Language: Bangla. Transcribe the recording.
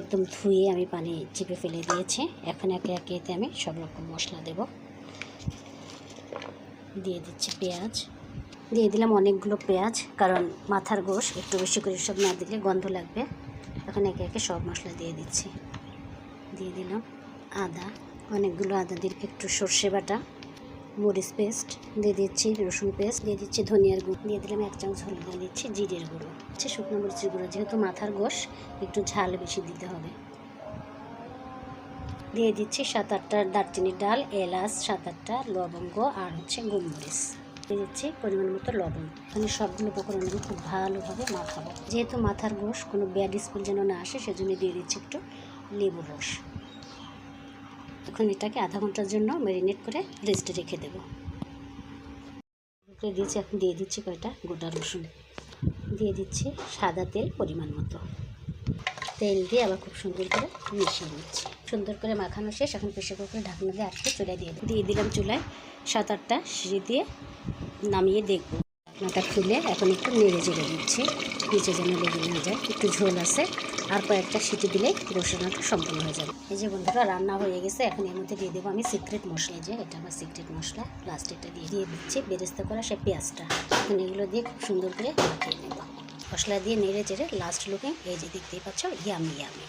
একদম ধুয়ে আমি পানি চিপে ফেলে দিয়েছি। এখন একে একে এতে আমি সব রকম মশলা দেব। দিয়ে দিচ্ছি পেঁয়াজ, দিয়ে দিলাম অনেকগুলো পেঁয়াজ, কারণ মাথার গোশ একটু বেশি করে সব না দিলে গন্ধ লাগবে। এখন একে একে সব মশলা দিয়ে দিচ্ছি। দিয়ে দিলাম আদা, অনেকগুলো আদা দিয়ে, একটু সর্ষে বাটা, মরিচ পেস্ট দিয়ে দিচ্ছি, রসুন পেস্ট দিয়ে দিচ্ছি, ধনিয়ার গুঁড়ো দিয়ে দিলাম 1 চামচ, হলুদ দিয়ে দিচ্ছি, জিরের গুঁড়ো, শুকনো মরিচের গুঁড়ো, যেহেতু মাথার গোশ একটু ঝাল বেশি দিতে হবে। দিয়ে দিচ্ছি 7-8টা দারচিনির ডাল, এলাচ 7-8টা, লবঙ্গ আর গোলমরিচ। দিয়ে দিচ্ছি পরিমাণ মতো লবণ। এখানে সবগুলো উপকরণ আমি খুব ভালোভাবে মাখাবো। যেহেতু মাথার গোশ কোনো ব্যাড স্মেল যেন না আসে, সেজন্য দিয়ে দিচ্ছি একটু লেবুর রস। এখন এটাকে আধা ঘন্টার জন্য ম্যারিনেট করে রেস্টে রেখে দেবো। দিয়েছি, এখন দিয়ে দিচ্ছি কয়টা গোটা রসুন, দিয়ে দিচ্ছি সাদা তেল পরিমাণ মতো। তেল দিয়ে আবার খুব সুন্দর করে মিশিয়ে নিচ্ছি। সুন্দর করে মাখানো শেষ। এখন প্রেসার কুকারে ঢাকনা দিয়ে আটকে চুলায় দিয়ে দিলাম চুলায় 7-8টা সিটি দিয়ে নামিয়ে দেখব। ঢাকনাটা খুলে এখন একটু নেড়ে চেড়ে দিচ্ছি, নিচে যেন লেগে না যায়। একটু ঝোল আছে, আর কয়েকটা সিটি দিলেই রসুনটা সম্পূর্ণ হয়ে যাবে। এই যে বন্ধুরা, রান্না হয়ে গেছে। এখন এর মধ্যে দিয়ে দেবো আমি সিক্রেট মশলা, যে এটা আমার সিক্রেট মশলা, লাস্ট এটা দিয়ে দিচ্ছি বেরেস্তা করা সে পেঁয়াজটা। এখন এগুলো দিয়ে খুব সুন্দর করে মাখিয়ে নেব। মশলা দিয়ে নেড়ে চেড়ে লাস্ট লুকে এই যে দেখতেই পাচ্ছ, ইয়ামি ইয়ামি।